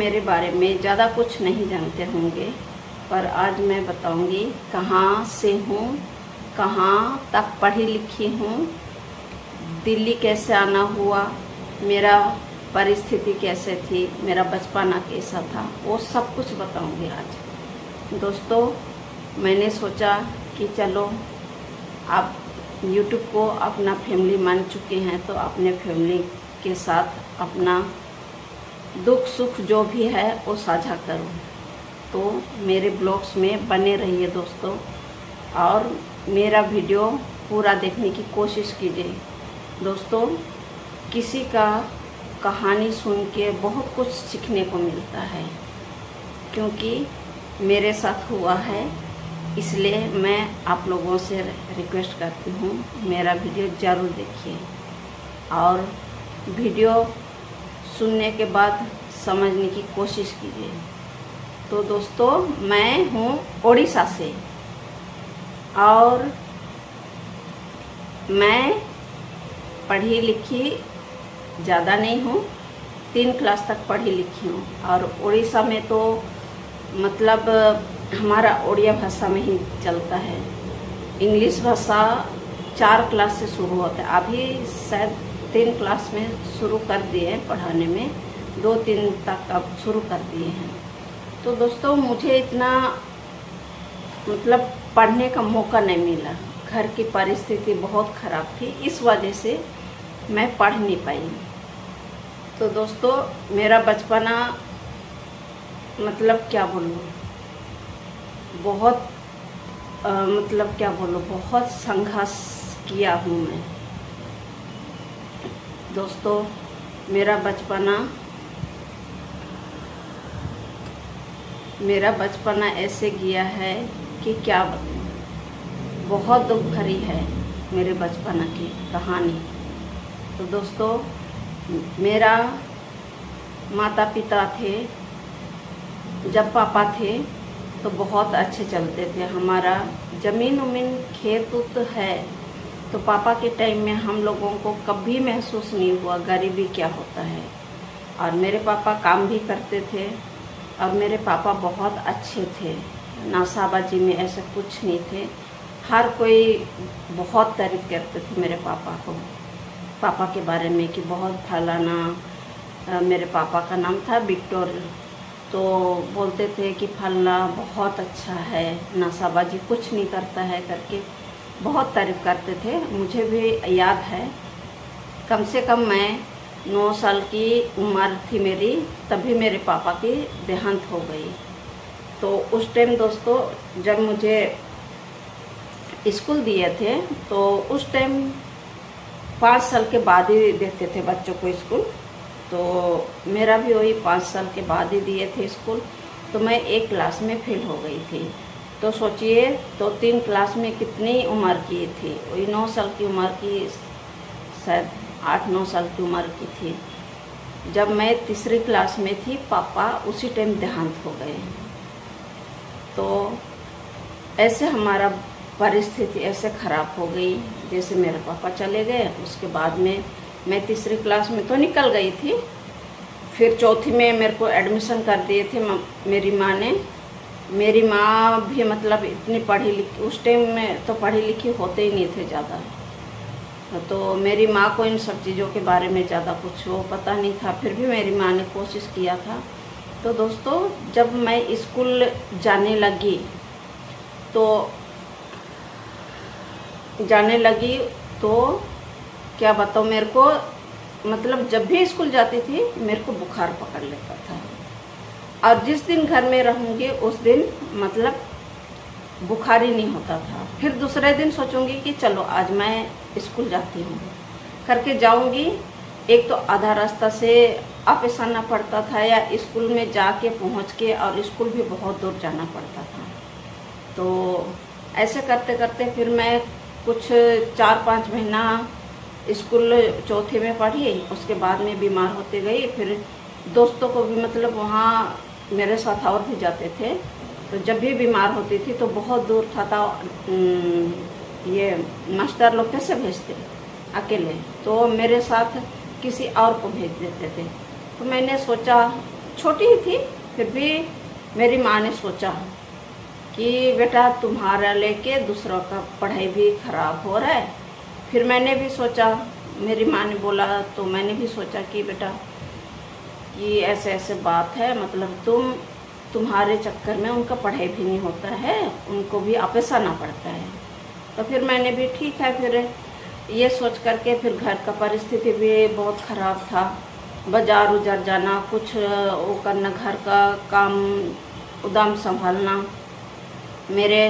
मेरे बारे में ज़्यादा कुछ नहीं जानते होंगे, पर आज मैं बताऊंगी कहाँ से हूँ, कहाँ तक पढ़ी लिखी हूँ, दिल्ली कैसे आना हुआ, मेरा परिस्थिति कैसे थी, मेरा बचपना कैसा था, वो सब कुछ बताऊंगी आज। दोस्तों, मैंने सोचा कि चलो आप YouTube को अपना फैमिली मान चुके हैं तो अपने फैमिली के साथ अपना दुख सुख जो भी है वो साझा करूं। तो मेरे ब्लॉग्स में बने रहिए दोस्तों, और मेरा वीडियो पूरा देखने की कोशिश कीजिए। दोस्तों, किसी का कहानी सुन के बहुत कुछ सीखने को मिलता है, क्योंकि मेरे साथ हुआ है, इसलिए मैं आप लोगों से रिक्वेस्ट करती हूँ मेरा वीडियो ज़रूर देखिए और वीडियो सुनने के बाद समझने की कोशिश कीजिए। तो दोस्तों, मैं हूँ उड़ीसा से और मैं पढ़ी लिखी ज़्यादा नहीं हूँ, 3 क्लास तक पढ़ी लिखी हूँ। और उड़ीसा में तो मतलब हमारा उड़िया भाषा में ही चलता है, इंग्लिश भाषा 4 क्लास से शुरू होता है। अभी शायद 3 क्लास में शुरू कर दिए हैं पढ़ाने में, 2-3 तक अब शुरू कर दिए हैं। तो दोस्तों, मुझे इतना मतलब पढ़ने का मौका नहीं मिला, घर की परिस्थिति बहुत ख़राब थी, इस वजह से मैं पढ़ नहीं पाई। तो दोस्तों, मेरा बचपना मतलब क्या बोलूँ, बहुत मतलब क्या बोलूँ, बहुत संघर्ष किया हूँ मैं। दोस्तों, मेरा बचपना ऐसे गया है कि क्या बताऊँ, बहुत दुख भरी है मेरे बचपना की कहानी। तो दोस्तों, मेरा माता पिता थे, जब पापा थे तो बहुत अच्छे चलते थे। हमारा ज़मीन उमीन खेत उत है, तो पापा के टाइम में हम लोगों को कभी महसूस नहीं हुआ गरीबी क्या होता है। और मेरे पापा काम भी करते थे और मेरे पापा बहुत अच्छे थे, नाशाबाजी में ऐसा कुछ नहीं थे। हर कोई बहुत तारीफ करते थे मेरे पापा के बारे में कि बहुत फलाना, मेरे पापा का नाम था विक्टर, तो बोलते थे कि फलना बहुत अच्छा है, नाशाबाजी कुछ नहीं करता है करके बहुत तारीफ करते थे। मुझे भी याद है, कम से कम मैं 9 साल की उम्र थी मेरी, तभी मेरे पापा की देहांत हो गई। तो उस टाइम दोस्तों, जब मुझे स्कूल दिए थे तो उस टाइम 5 साल के बाद ही देते थे बच्चों को स्कूल। तो मेरा भी वही 5 साल के बाद ही दिए थे स्कूल। तो मैं 1 क्लास में फेल हो गई थी। तो सोचिए, तो 3 क्लास में कितनी उम्र की थी, वही 9 साल की उम्र की, शायद 8-9 साल की उम्र की थी। जब मैं तीसरी क्लास में थी, पापा उसी टाइम देहांत हो गए। तो ऐसे हमारा परिस्थिति ऐसे ख़राब हो गई, जैसे मेरे पापा चले गए, उसके बाद में मैं तीसरी क्लास में तो निकल गई थी, फिर चौथी में मेरे को एडमिशन कर दिए थे मेरी माँ ने। मेरी माँ भी मतलब इतनी पढ़ी लिखी, उस टाइम में तो पढ़ी लिखी होते ही नहीं थे ज़्यादा, तो मेरी माँ को इन सब चीज़ों के बारे में ज़्यादा कुछ वो पता नहीं था। फिर भी मेरी माँ ने कोशिश किया था। तो दोस्तों, जब मैं स्कूल जाने लगी तो क्या बताऊँ, मेरे को मतलब जब भी स्कूल जाती थी मेरे को बुखार पकड़ लेता था, और जिस दिन घर में रहूँगी उस दिन मतलब बुखार ही नहीं होता था। फिर दूसरे दिन सोचूंगी कि चलो आज मैं स्कूल जाती हूँ करके जाऊँगी। एक तो आधा रास्ता से वापस आना पड़ता था, या स्कूल में जाके पहुँच के, और स्कूल भी बहुत दूर जाना पड़ता था। तो ऐसे करते करते फिर मैं कुछ 4-5 महीना स्कूल चौथे में पढ़ी, उसके बाद में बीमार होते गई। फिर दोस्तों को भी मतलब वहाँ मेरे साथ और भी जाते थे, तो जब भी बीमार होती थी तो बहुत दूर था ये मास्टर लोग कैसे भेजते अकेले, तो मेरे साथ किसी और को भेज देते थे। तो मैंने सोचा छोटी ही थी, फिर भी मेरी माँ ने सोचा कि बेटा तुम्हारा लेके दूसरों का पढ़ाई भी ख़राब हो रहा है। फिर मैंने भी सोचा, मेरी माँ ने बोला तो मैंने भी सोचा कि बेटा कि ऐसे ऐसे बात है, मतलब तुम्हारे चक्कर में उनका पढ़ाई भी नहीं होता है, उनको भी आपस आना पड़ता है। तो फिर मैंने भी ठीक है, फिर ये सोच करके फिर घर का परिस्थिति भी बहुत ख़राब था, बाज़ार उजार जाना, कुछ वो करना, घर का काम उदाम संभालना। मेरे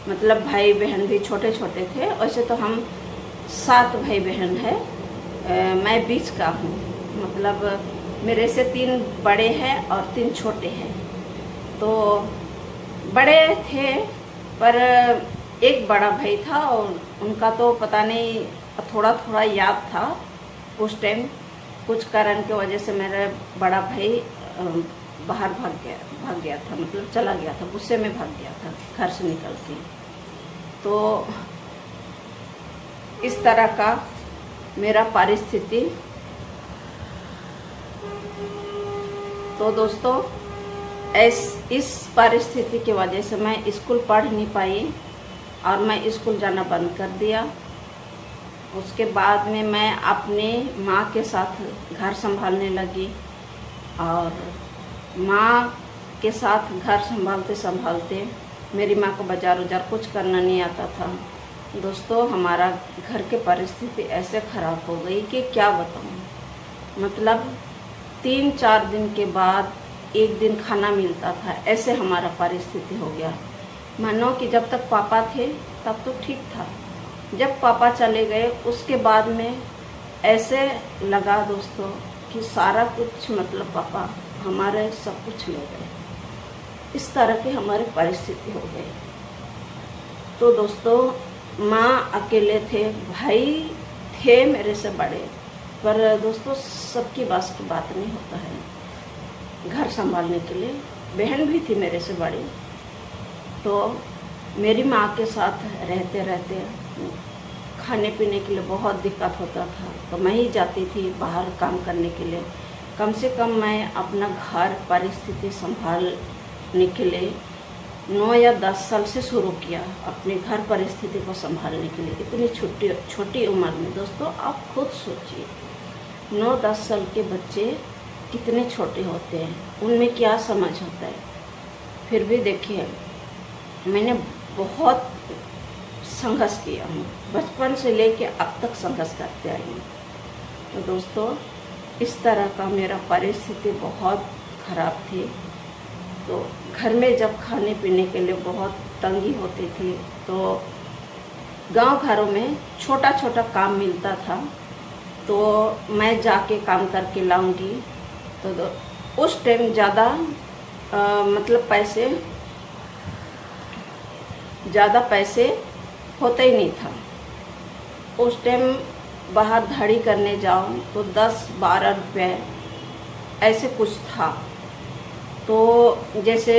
मतलब भाई बहन भी छोटे छोटे थे, वैसे तो हम 7 भाई बहन हैं, मैं बीच का हूँ, मतलब मेरे से 3 बड़े हैं और 3 छोटे हैं। तो बड़े थे पर एक बड़ा भाई था और उनका तो पता नहीं, थोड़ा थोड़ा याद था उस टाइम, कुछ कारण की वजह से मेरा बड़ा भाई बाहर भाग गया था, मतलब चला गया था, गुस्से में भाग गया था घर से निकल के। तो इस तरह का मेरा परिस्थिति। तो दोस्तों इस परिस्थिति की वजह से मैं स्कूल पढ़ नहीं पाई और मैं स्कूल जाना बंद कर दिया। उसके बाद में मैं अपने माँ के साथ घर संभालने लगी और माँ के साथ घर संभालते संभालते मेरी माँ को बाज़ार उजार कुछ करना नहीं आता था। दोस्तों हमारा घर की परिस्थिति ऐसे ख़राब हो गई कि क्या बताऊँ, मतलब 3-4 दिन के बाद एक दिन खाना मिलता था, ऐसे हमारा परिस्थिति हो गया। मानो कि जब तक पापा थे तब तो ठीक था, जब पापा चले गए उसके बाद में ऐसे लगा दोस्तों कि सारा कुछ, मतलब पापा हमारे सब कुछ ले गए, इस तरह की हमारी परिस्थिति हो गई। तो दोस्तों माँ अकेले थे, भाई थे मेरे से बड़े, पर दोस्तों सबकी बस की बात नहीं होता है घर संभालने के लिए। बहन भी थी मेरे से बड़ी, तो मेरी माँ के साथ रहते रहते खाने पीने के लिए बहुत दिक्कत होता था, तो मैं ही जाती थी बाहर काम करने के लिए। कम से कम मैं अपना घर परिस्थिति संभालने के लिए 9 या 10 साल से शुरू किया, अपने घर परिस्थिति को संभालने के लिए, इतनी छोटी उम्र में। दोस्तों आप खुद सोचिए, 9-10 साल के बच्चे कितने छोटे होते हैं, उनमें क्या समझ होता है। फिर भी देखिए मैंने बहुत संघर्ष किया हूँ, बचपन से लेके अब तक संघर्ष करते आई हूँ। तो दोस्तों इस तरह का मेरा परिस्थिति बहुत ख़राब थी। तो घर में जब खाने पीने के लिए बहुत तंगी होती थी, तो गांव घरों में छोटा छोटा काम मिलता था, तो मैं जाके काम करके लाऊंगी। तो उस टाइम ज़्यादा मतलब पैसे होते ही नहीं था। उस टाइम बाहर दिहाड़ी करने जाओ तो 10-12 रुपये ऐसे कुछ था। तो जैसे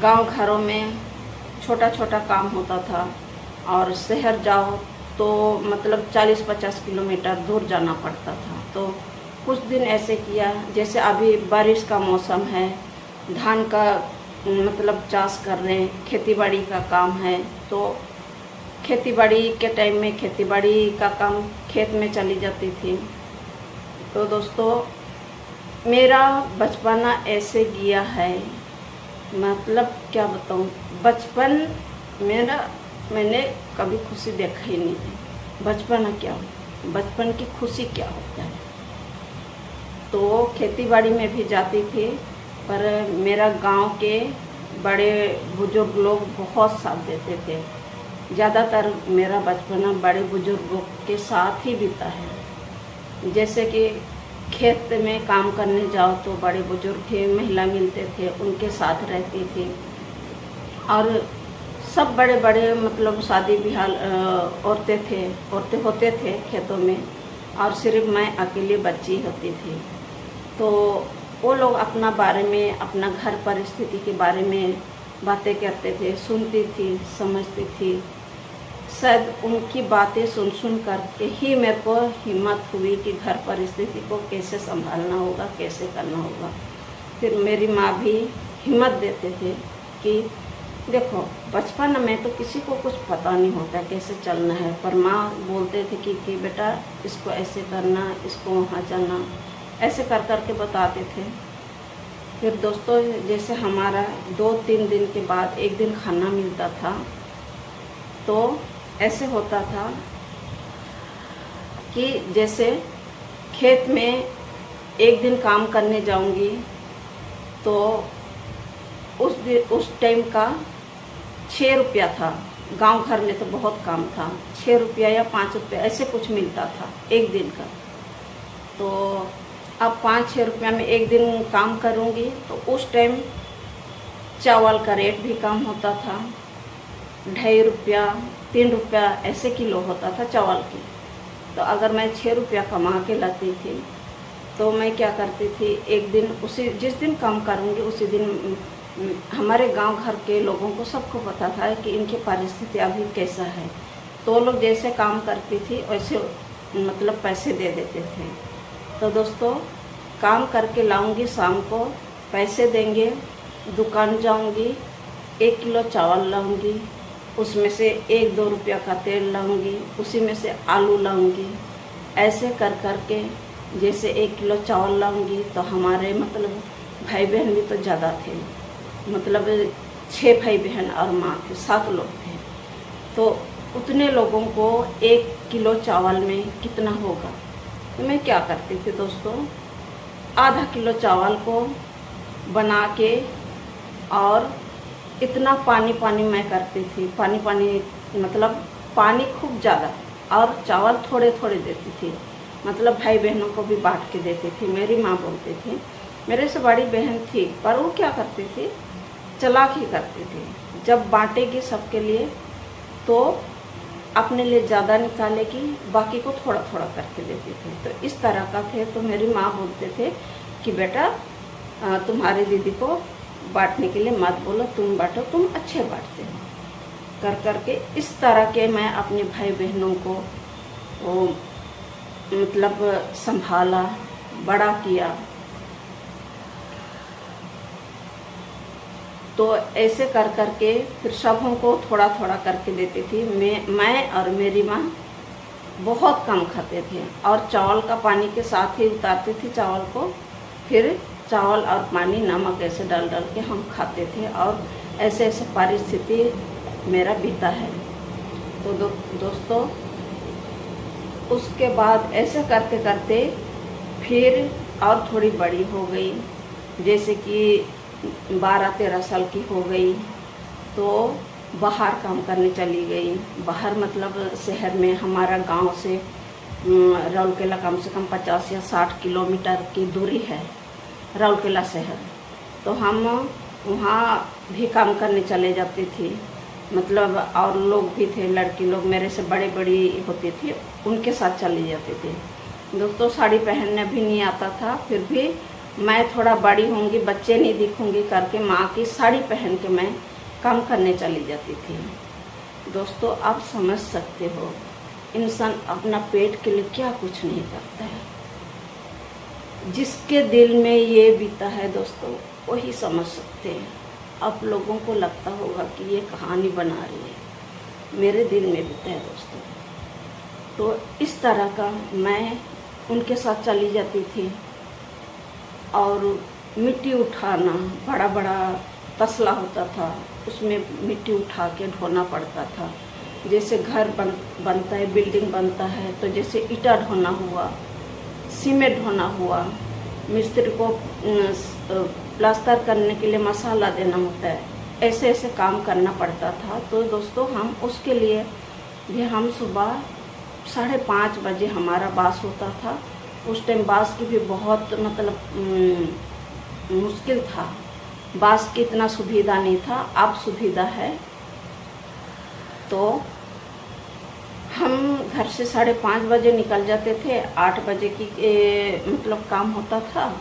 गांव घरों में छोटा छोटा काम होता था, और शहर जाओ तो मतलब 40-50 किलोमीटर दूर जाना पड़ता था। तो कुछ दिन ऐसे किया, जैसे अभी बारिश का मौसम है, धान का मतलब चाष कर रहे हैं, खेती बाड़ी का काम है, तो खेती बाड़ी के टाइम में खेती बाड़ी का काम खेत में चली जाती थी। तो दोस्तों मेरा बचपना ऐसे गया है, मतलब क्या बताऊँ, बचपन मेरा मैंने कभी खुशी देखा ही नहीं है। बचपना क्या, बचपन की खुशी क्या होता है। तो खेती बाड़ी में भी जाती थी, पर मेरा गांव के बड़े बुजुर्ग लोग बहुत साथ देते थे। ज़्यादातर मेरा बचपना बड़े बुजुर्गों के साथ ही बीता है। जैसे कि खेत में काम करने जाओ तो बड़े बुजुर्ग थे, महिला मिलते थे, उनके साथ रहती थी। और सब बड़े बड़े मतलब शादी ब्याह औरतें होते थे खेतों में, और सिर्फ मैं अकेली बच्ची होती थी। तो वो लोग अपना बारे में, अपना घर परिस्थिति के बारे में बातें करते थे, सुनती थी, समझती थी। शायद उनकी बातें सुन करके ही मेरे को हिम्मत हुई कि घर परिस्थिति को कैसे संभालना होगा, कैसे करना होगा। फिर मेरी माँ भी हिम्मत देते थे कि देखो बचपन में तो किसी को कुछ पता नहीं होता कैसे चलना है, पर माँ बोलते थे कि बेटा इसको ऐसे करना, इसको वहाँ जाना, ऐसे कर कर के बताते थे। फिर दोस्तों जैसे हमारा 2-3 दिन के बाद एक दिन खाना मिलता था, तो ऐसे होता था कि जैसे खेत में एक दिन काम करने जाऊंगी तो उस टाइम का 6 रुपया था। गांव घर में तो बहुत कम था, 6 रुपया या 5 रुपया ऐसे कुछ मिलता था एक दिन का। तो अब 5-6 रुपया में एक दिन काम करूंगी तो उस टाइम चावल का रेट भी कम होता था, 2.5 रुपया 3 रुपया ऐसे किलो होता था चावल की। तो अगर मैं 6 रुपया कमा के लाती थी तो मैं क्या करती थी, एक दिन जिस दिन काम करूँगी उसी दिन हमारे गांव घर के लोगों को सबको पता था कि इनकी परिस्थिति अभी कैसा है, तो लोग जैसे काम करती थी वैसे मतलब पैसे दे देते थे। तो दोस्तों काम करके लाऊंगी, शाम को पैसे देंगे, दुकान जाऊंगी, 1 किलो चावल लाऊंगी, उसमें से 1-2 रुपया का तेल लाऊंगी, उसी में से आलू लाऊंगी। ऐसे कर कर के जैसे 1 किलो चावल लाऊंगी तो हमारे मतलब भाई बहन भी तो ज़्यादा थे, मतलब 6 भाई बहन और माँ थे, 7 लोग थे। तो उतने लोगों को 1 किलो चावल में कितना होगा, तो मैं क्या करती थी दोस्तों, आधा किलो चावल को बना के और इतना पानी मैं करती थी, पानी मतलब पानी खूब ज़्यादा और चावल थोड़े थोड़े देती थी, मतलब भाई बहनों को भी बांट के देती थी। मेरी माँ बोलती थी, मेरे से बड़ी बहन थी पर वो क्या करती थी, चालाक ही करती थी, जब बांटेगी सबके लिए तो अपने लिए ज़्यादा निकालेगी, बाकी को थोड़ा थोड़ा करके देती थी। तो इस तरह का थे। तो मेरी माँ बोलते थे कि बेटा तुम्हारी दीदी को बांटने के लिए मत बोलो, तुम बांटो, तुम अच्छे बांटते हो। कर करके इस तरह के मैं अपने भाई बहनों को मतलब संभाला, बड़ा किया। तो ऐसे कर करके फिर सबों को थोड़ा थोड़ा करके देती थी। मैं और मेरी माँ बहुत कम खाते थे और चावल का पानी के साथ ही उतारती थी चावल को, फिर चावल और पानी नमक ऐसे डाल डाल के हम खाते थे और ऐसे ऐसे परिस्थिति मेरा बीता है। तो दोस्तों उसके बाद ऐसे करते करते फिर और थोड़ी बड़ी हो गई, जैसे कि 12-13 साल की हो गई तो बाहर काम करने चली गई। बाहर मतलब शहर में, हमारा गांव से राउरकेला कम से कम 50 या 60 किलोमीटर की दूरी है राउरकेला शहर। तो हम वहाँ भी काम करने चले जाती थी, मतलब और लोग भी थे, लड़की लोग मेरे से बड़ी होती थी, उनके साथ चली जाती थी। दोस्तों साड़ी पहनने भी नहीं आता था, फिर भी मैं थोड़ा बड़ी होंगी, बच्चे नहीं दिखूंगी करके माँ की साड़ी पहन के मैं काम करने चली जाती थी। दोस्तों आप समझ सकते हो इंसान अपना पेट के लिए क्या कुछ नहीं करता है। जिसके दिल में ये बीता है दोस्तों वही समझ सकते हैं। आप लोगों को लगता होगा कि ये कहानी बना रही है, मेरे दिल में बीता है दोस्तों। तो इस तरह का मैं उनके साथ चली जाती थी और मिट्टी उठाना, बड़ा बड़ा तसला होता था, उसमें मिट्टी उठा के ढोना पड़ता था। जैसे घर बनता है, बिल्डिंग बनता है, तो जैसे ईटा ढोना हुआ, सीमेंट ढोना हुआ, मिस्त्री को प्लास्टर करने के लिए मसाला देना होता है, ऐसे ऐसे काम करना पड़ता था। तो दोस्तों हम उसके लिए भी हम सुबह 5:30 बजे हमारा बास होता था। उस टाइम बास की भी बहुत मतलब मुश्किल था, बास की इतना सुविधा नहीं था, अब सुविधा है। तो हम घर से 5:30 बजे निकल जाते थे, 8 बजे की मतलब काम होता था।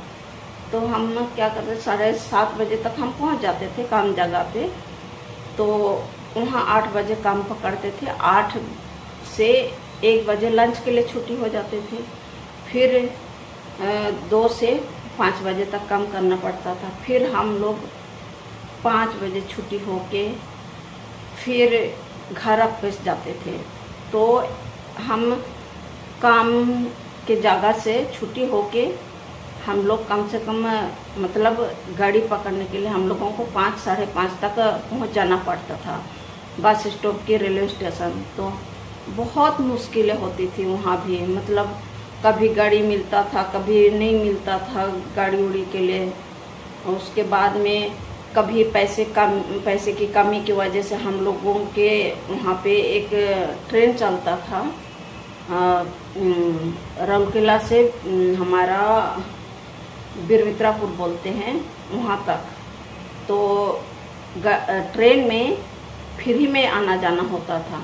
तो हम क्या करते, 7:30 बजे तक हम पहुंच जाते थे काम जगह पे। तो वहाँ 8 बजे काम पकड़ते थे, 8 से 1 बजे लंच के लिए छुट्टी हो जाते थे। फिर 2 से 5 बजे तक काम करना पड़ता था। फिर हम लोग 5 बजे छुट्टी होके फिर घर वापस जाते थे। तो हम काम के जगह से छुट्टी होके हम लोग कम से कम मतलब गाड़ी पकड़ने के लिए हम लोगों को 5 साढ़े 5 तक पहुंच जाना पड़ता था बस स्टॉप के रेलवे स्टेशन। तो बहुत मुश्किलें होती थी वहाँ भी, मतलब कभी गाड़ी मिलता था, कभी नहीं मिलता था गाड़ी उड़ी के लिए। उसके बाद में कभी पैसे की कमी की वजह से हम लोगों के वहाँ पे एक ट्रेन चलता था राउरकेला से हमारा बिरमित्रापुर बोलते हैं वहाँ तक। तो ट्रेन में फ्री में आना जाना होता था।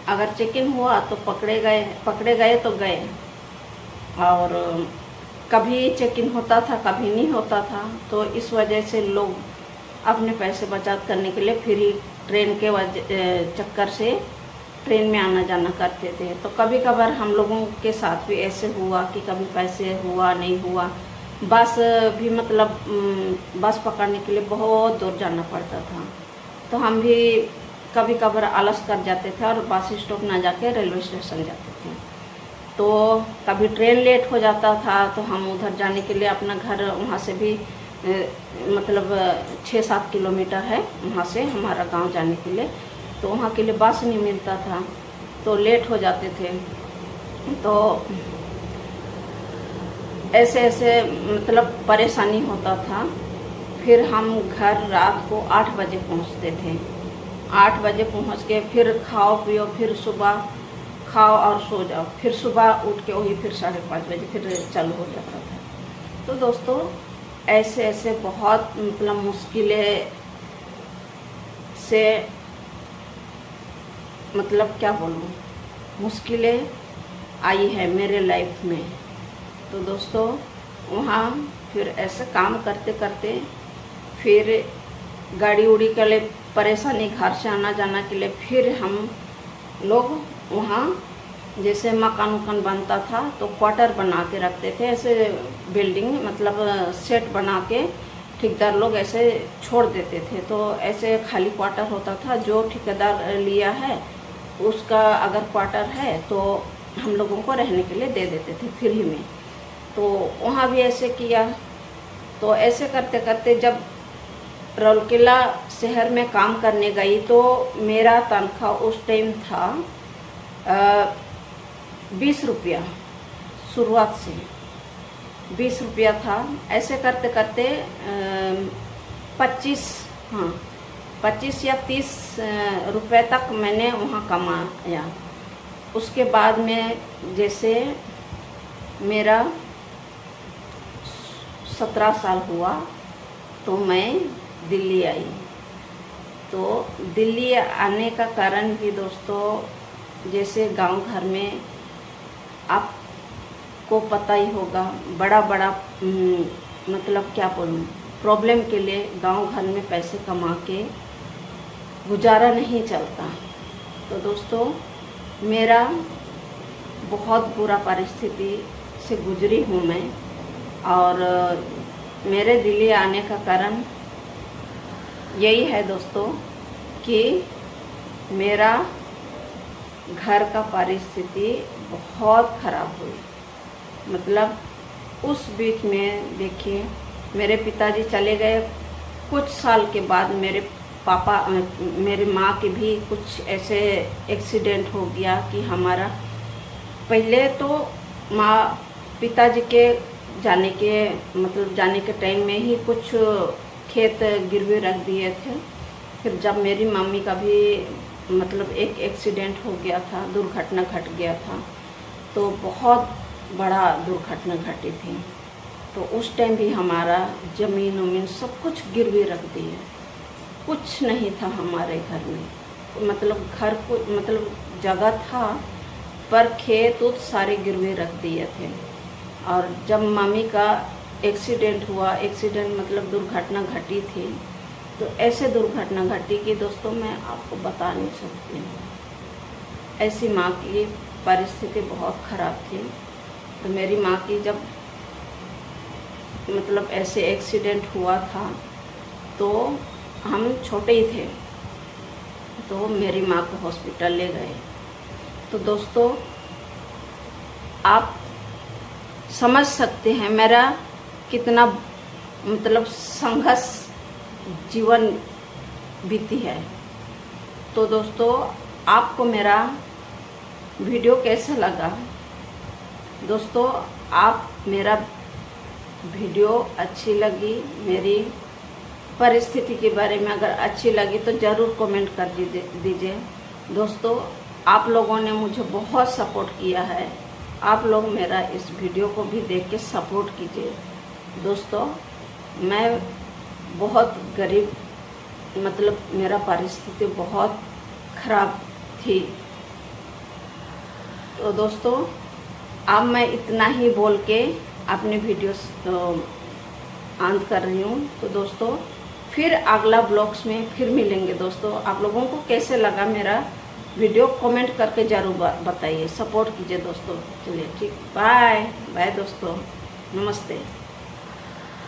अगर चेक इन हुआ तो पकड़े गए तो गए, और कभी चेक इन होता था कभी नहीं होता था। तो इस वजह से लोग अपने पैसे बचत करने के लिए फ्री ट्रेन के चक्कर से ट्रेन में आना जाना करते थे। तो कभी कभार हम लोगों के साथ भी ऐसे हुआ कि कभी पैसे हुआ नहीं हुआ, बस भी मतलब बस पकड़ने के लिए बहुत दूर जाना पड़ता था। तो हम भी कभी कभार आलस कर जाते थे और बस स्टॉप ना जाके रेलवे स्टेशन जाते थे। तो कभी ट्रेन लेट हो जाता था तो हम उधर जाने के लिए अपना घर वहाँ से भी मतलब 6-7 किलोमीटर है वहाँ से हमारा गांव जाने के लिए। तो वहाँ के लिए बस नहीं मिलता था तो लेट हो जाते थे। तो ऐसे मतलब परेशानी होता था। फिर हम घर रात को 8 बजे पहुँचते थे। 8 बजे पहुँच के फिर खाओ पियो, फिर सुबह खाओ और सो जाओ, फिर सुबह उठ के वही फिर 5:30 बजे फिर चालू हो जाता था। तो दोस्तों ऐसे बहुत मतलब मुश्किलें से मतलब क्या बोलूँ, मुश्किलें आई है मेरे लाइफ में। तो दोस्तों वहाँ फिर ऐसे काम करते करते फिर गाड़ी उड़ी के लिए परेशानी, घर से आना जाना के लिए फिर हम लोग वहाँ जैसे मकान बनता था तो क्वार्टर बना के रखते थे, ऐसे बिल्डिंग मतलब सेट बना के ठेकेदार लोग ऐसे छोड़ देते थे। तो ऐसे खाली क्वार्टर होता था, जो ठेकेदार लिया है उसका अगर क्वार्टर है तो हम लोगों को रहने के लिए दे देते थे फ्री में। तो वहाँ भी ऐसे किया। तो ऐसे करते करते जब राउरकेला शहर में काम करने गई तो मेरा तनख्वाह उस टाइम था 20 रुपया, शुरुआत से 20 रुपया था। ऐसे करते करते 25 या 30 रुपये तक मैंने वहाँ कमाया। उसके बाद में जैसे मेरा 17 साल हुआ तो मैं दिल्ली आई। तो दिल्ली आने का कारण भी दोस्तों जैसे गांव घर में आपको पता ही होगा, बड़ा मतलब क्या बोलूँ, प्रॉब्लम के लिए गांव घर में पैसे कमा के गुजारा नहीं चलता। तो दोस्तों मेरा बहुत बुरा परिस्थिति से गुजरी हूँ मैं, और मेरे दिल्ली आने का कारण यही है दोस्तों कि मेरा घर का परिस्थिति बहुत ख़राब हुई। मतलब उस बीच में देखिए मेरे पिताजी चले गए, कुछ साल के बाद मेरे माँ के भी कुछ ऐसे एक्सीडेंट हो गया कि हमारा पहले तो पिताजी के जाने के टाइम में ही कुछ खेत गिरवी रख दिए थे। फिर जब मेरी मम्मी का भी मतलब एक एक्सीडेंट हो गया था, दुर्घटना घट गया था, तो बहुत बड़ा दुर्घटना घटी थी। तो उस टाइम भी हमारा ज़मीन उमीन सब कुछ गिरवी रख दिए, कुछ नहीं था हमारे घर में। मतलब घर को मतलब जगह था पर खेत उत सारे गिरवी रख दिए थे। और जब मम्मी का एक्सीडेंट हुआ, एक्सीडेंट मतलब दुर्घटना घटी थी, तो ऐसे दुर्घटना घटी कि दोस्तों मैं आपको बता नहीं सकती हूँ। ऐसी माँ की परिस्थिति बहुत ख़राब थी। तो मेरी माँ की जब मतलब ऐसे एक्सीडेंट हुआ था, तो हम छोटे ही थे, तो मेरी माँ को हॉस्पिटल ले गए। तो दोस्तों आप समझ सकते हैं मेरा कितना मतलब संघर्ष जीवन बीती है। तो दोस्तों आपको मेरा वीडियो कैसा लगा? दोस्तों आप मेरा वीडियो अच्छी लगी, मेरी परिस्थिति के बारे में अगर अच्छी लगी तो ज़रूर कमेंट कर दीजिए। दोस्तों आप लोगों ने मुझे बहुत सपोर्ट किया है, आप लोग मेरा इस वीडियो को भी देख के सपोर्ट कीजिए। दोस्तों मैं बहुत गरीब, मतलब मेरा परिस्थिति बहुत ख़राब थी। तो दोस्तों अब मैं इतना ही बोल के अपने वीडियो अंत कर रही हूँ। तो दोस्तों फिर अगला ब्लॉग्स में फिर मिलेंगे। दोस्तों आप लोगों को कैसे लगा मेरा वीडियो कमेंट करके ज़रूर बताइए, सपोर्ट कीजिए दोस्तों। चलिए ठीक, बाय बाय दोस्तों, नमस्ते।